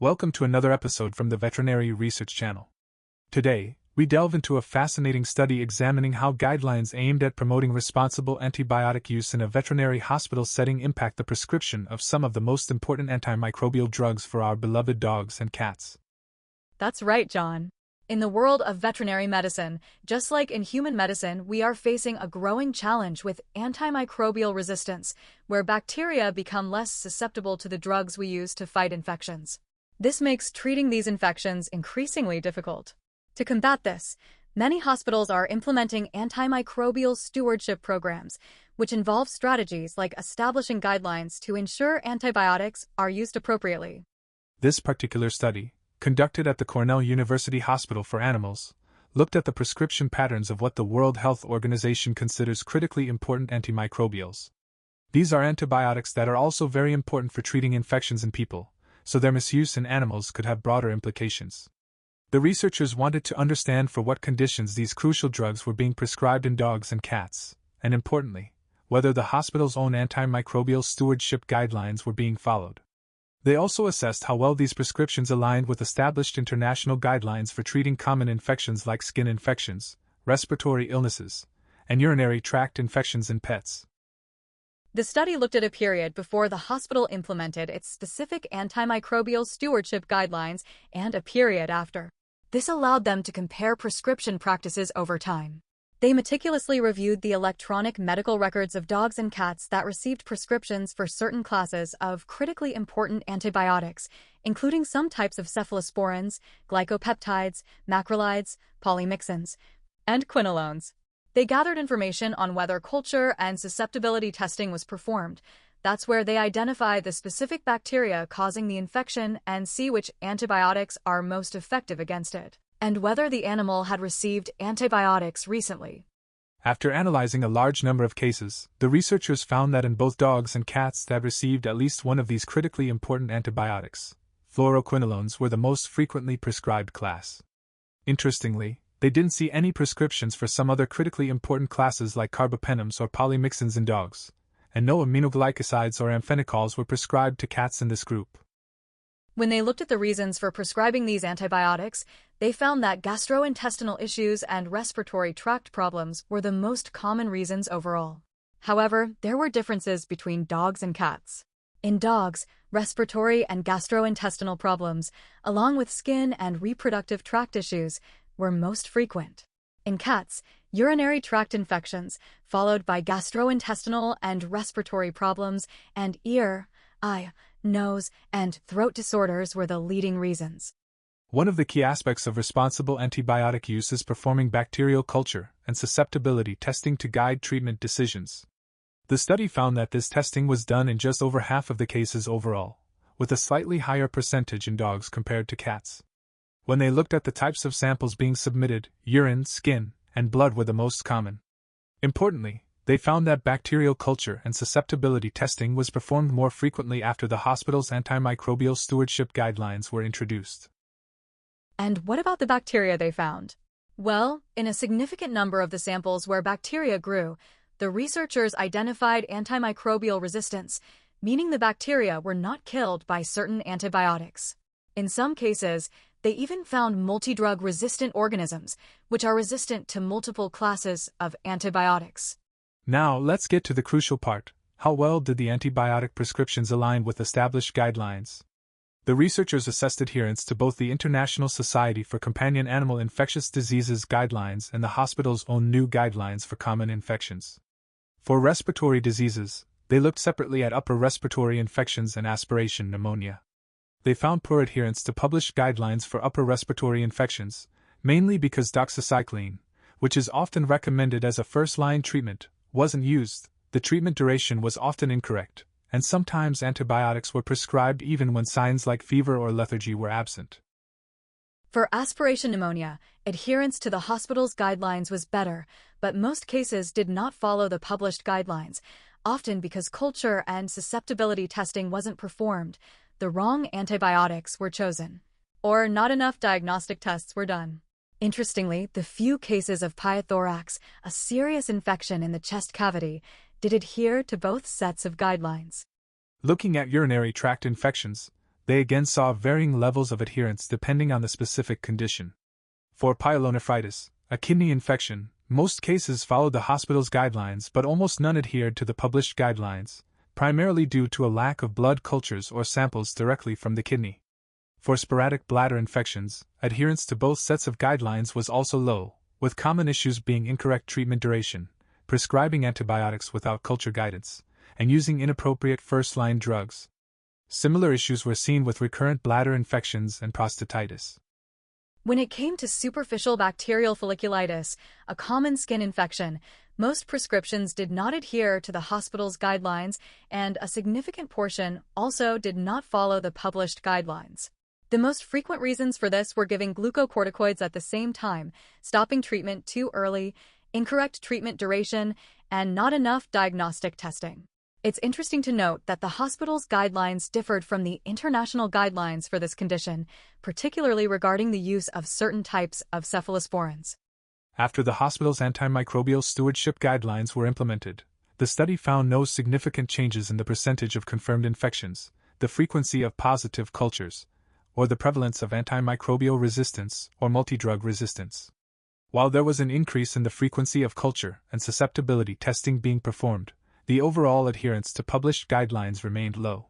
Welcome to another episode from the Veterinary Research Channel. Today, we delve into a fascinating study examining how guidelines aimed at promoting responsible antibiotic use in a veterinary hospital setting impact the prescription of some of the most important antimicrobial drugs for our beloved dogs and cats. That's right, John. In the world of veterinary medicine, just like in human medicine, we are facing a growing challenge with antimicrobial resistance, where bacteria become less susceptible to the drugs we use to fight infections. This makes treating these infections increasingly difficult. To combat this, many hospitals are implementing antimicrobial stewardship programs, which involve strategies like establishing guidelines to ensure antibiotics are used appropriately. This particular study, conducted at the Cornell University Hospital for Animals, looked at the prescription patterns of what the World Health Organization considers critically important antimicrobials. These are antibiotics that are also very important for treating infections in people, so their misuse in animals could have broader implications. The researchers wanted to understand for what conditions these crucial drugs were being prescribed in dogs and cats, and importantly, whether the hospital's own antimicrobial stewardship guidelines were being followed. They also assessed how well these prescriptions aligned with established international guidelines for treating common infections like skin infections, respiratory illnesses, and urinary tract infections in pets. The study looked at a period before the hospital implemented its specific antimicrobial stewardship guidelines and a period after. This allowed them to compare prescription practices over time. They meticulously reviewed the electronic medical records of dogs and cats that received prescriptions for certain classes of critically important antibiotics, including some types of cephalosporins, glycopeptides, macrolides, polymyxins, and quinolones. They gathered information on whether culture and susceptibility testing was performed. That's where they identify the specific bacteria causing the infection and see which antibiotics are most effective against it, and whether the animal had received antibiotics recently. After analyzing a large number of cases, the researchers found that in both dogs and cats that received at least one of these critically important antibiotics, fluoroquinolones were the most frequently prescribed class. Interestingly, they didn't see any prescriptions for some other critically important classes like carbapenems or polymyxins in dogs, and no aminoglycosides or amphenicols were prescribed to cats in this group. When they looked at the reasons for prescribing these antibiotics, they found that gastrointestinal issues and respiratory tract problems were the most common reasons overall. However, there were differences between dogs and cats. In dogs, respiratory and gastrointestinal problems, along with skin and reproductive tract issues, were most frequent. In cats, urinary tract infections, followed by gastrointestinal and respiratory problems, and ear, eye, nose, and throat disorders were the leading reasons. One of the key aspects of responsible antibiotic use is performing bacterial culture and susceptibility testing to guide treatment decisions. The study found that this testing was done in just over half of the cases overall, with a slightly higher percentage in dogs compared to cats. When they looked at the types of samples being submitted, urine, skin, and blood were the most common. Importantly, they found that bacterial culture and susceptibility testing was performed more frequently after the hospital's antimicrobial stewardship guidelines were introduced. And what about the bacteria they found? Well, in a significant number of the samples where bacteria grew, the researchers identified antimicrobial resistance, meaning the bacteria were not killed by certain antibiotics. In some cases, they even found multi-drug-resistant organisms, which are resistant to multiple classes of antibiotics. Now, let's get to the crucial part. How well did the antibiotic prescriptions align with established guidelines? The researchers assessed adherence to both the International Society for Companion Animal Infectious Diseases guidelines and the hospital's own new guidelines for common infections. For respiratory diseases, they looked separately at upper respiratory infections and aspiration pneumonia. They found poor adherence to published guidelines for upper respiratory infections, mainly because doxycycline, which is often recommended as a first-line treatment, wasn't used. The treatment duration was often incorrect, and sometimes antibiotics were prescribed even when signs like fever or lethargy were absent. For aspiration pneumonia, adherence to the hospital's guidelines was better, but most cases did not follow the published guidelines, often because culture and susceptibility testing wasn't performed. The wrong antibiotics were chosen, or not enough diagnostic tests were done. Interestingly, the few cases of pyonthorax, a serious infection in the chest cavity, did adhere to both sets of guidelines. Looking at urinary tract infections, They again saw varying levels of adherence depending on the specific condition. For pyelonephritis, a kidney infection, most cases followed the hospital's guidelines but almost none adhered to the published guidelines, primarily due to a lack of blood cultures or samples directly from the kidney. For sporadic bladder infections, adherence to both sets of guidelines was also low, with common issues being incorrect treatment duration, prescribing antibiotics without culture guidance, and using inappropriate first-line drugs. Similar issues were seen with recurrent bladder infections and prostatitis. When it came to superficial bacterial folliculitis, a common skin infection, most prescriptions did not adhere to the hospital's guidelines, and a significant portion also did not follow the published guidelines. The most frequent reasons for this were giving glucocorticoids at the same time, stopping treatment too early, incorrect treatment duration, and not enough diagnostic testing. It's interesting to note that the hospital's guidelines differed from the international guidelines for this condition, particularly regarding the use of certain types of cephalosporins. After the hospital's antimicrobial stewardship guidelines were implemented, the study found no significant changes in the percentage of confirmed infections, the frequency of positive cultures, or the prevalence of antimicrobial resistance or multidrug resistance. While there was an increase in the frequency of culture and susceptibility testing being performed, the overall adherence to published guidelines remained low.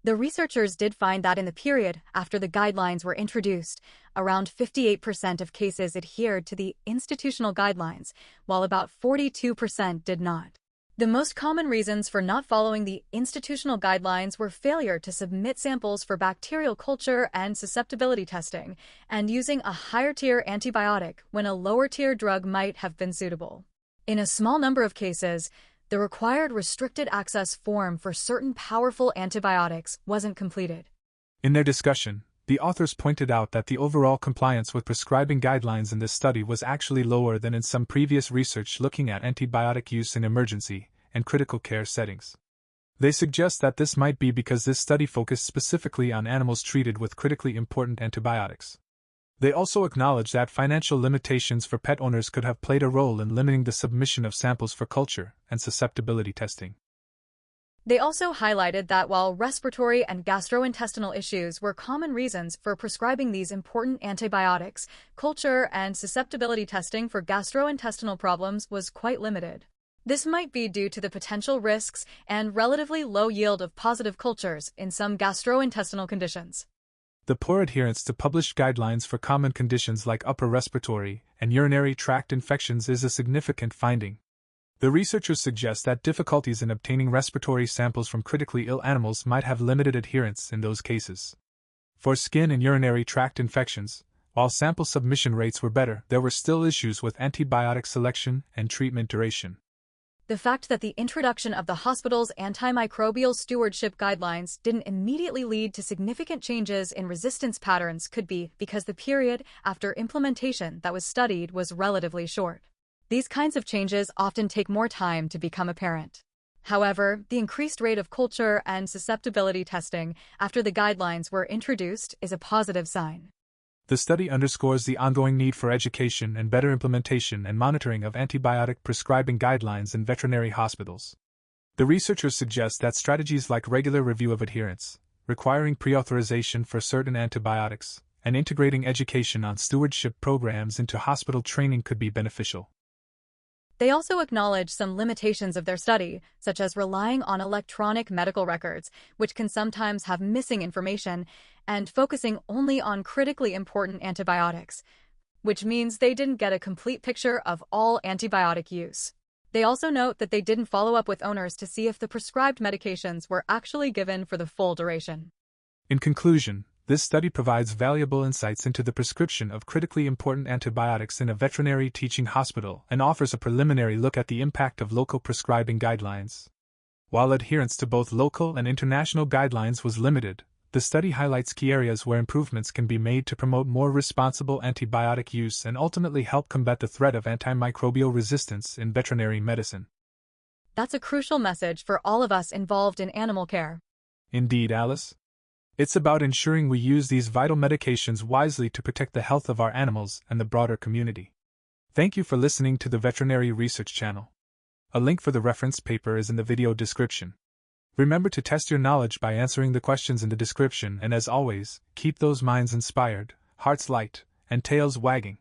The researchers did find that in the period after the guidelines were introduced, around 58% of cases adhered to the institutional guidelines, while about 42% did not. The most common reasons for not following the institutional guidelines were failure to submit samples for bacterial culture and susceptibility testing, and using a higher-tier antibiotic when a lower-tier drug might have been suitable. In a small number of cases, the required restricted access form for certain powerful antibiotics wasn't completed. In their discussion, the authors pointed out that the overall compliance with prescribing guidelines in this study was actually lower than in some previous research looking at antibiotic use in emergency and critical care settings. They suggest that this might be because this study focused specifically on animals treated with critically important antibiotics. They also acknowledge that financial limitations for pet owners could have played a role in limiting the submission of samples for culture and susceptibility testing. They also highlighted that while respiratory and gastrointestinal issues were common reasons for prescribing these important antibiotics, culture and susceptibility testing for gastrointestinal problems was quite limited. This might be due to the potential risks and relatively low yield of positive cultures in some gastrointestinal conditions. The poor adherence to published guidelines for common conditions like upper respiratory and urinary tract infections is a significant finding. The researchers suggest that difficulties in obtaining respiratory samples from critically ill animals might have limited adherence in those cases. For skin and urinary tract infections, while sample submission rates were better, there were still issues with antibiotic selection and treatment duration. The fact that the introduction of the hospital's antimicrobial stewardship guidelines didn't immediately lead to significant changes in resistance patterns could be because the period after implementation that was studied was relatively short. These kinds of changes often take more time to become apparent. However, the increased rate of culture and susceptibility testing after the guidelines were introduced is a positive sign. The study underscores the ongoing need for education and better implementation and monitoring of antibiotic prescribing guidelines in veterinary hospitals. The researchers suggest that strategies like regular review of adherence, requiring pre-authorization for certain antibiotics, and integrating education on stewardship programs into hospital training could be beneficial. They also acknowledge some limitations of their study, such as relying on electronic medical records, which can sometimes have missing information, and focusing only on critically important antibiotics, which means they didn't get a complete picture of all antibiotic use. They also note that they didn't follow up with owners to see if the prescribed medications were actually given for the full duration. In conclusion, this study provides valuable insights into the prescription of critically important antibiotics in a veterinary teaching hospital and offers a preliminary look at the impact of local prescribing guidelines. While adherence to both local and international guidelines was limited, the study highlights key areas where improvements can be made to promote more responsible antibiotic use and ultimately help combat the threat of antimicrobial resistance in veterinary medicine. That's a crucial message for all of us involved in animal care. Indeed, Alice. It's about ensuring we use these vital medications wisely to protect the health of our animals and the broader community. Thank you for listening to the Veterinary Research Channel. A link for the reference paper is in the video description. Remember to test your knowledge by answering the questions in the description, and as always, keep those minds inspired, hearts light, and tails wagging.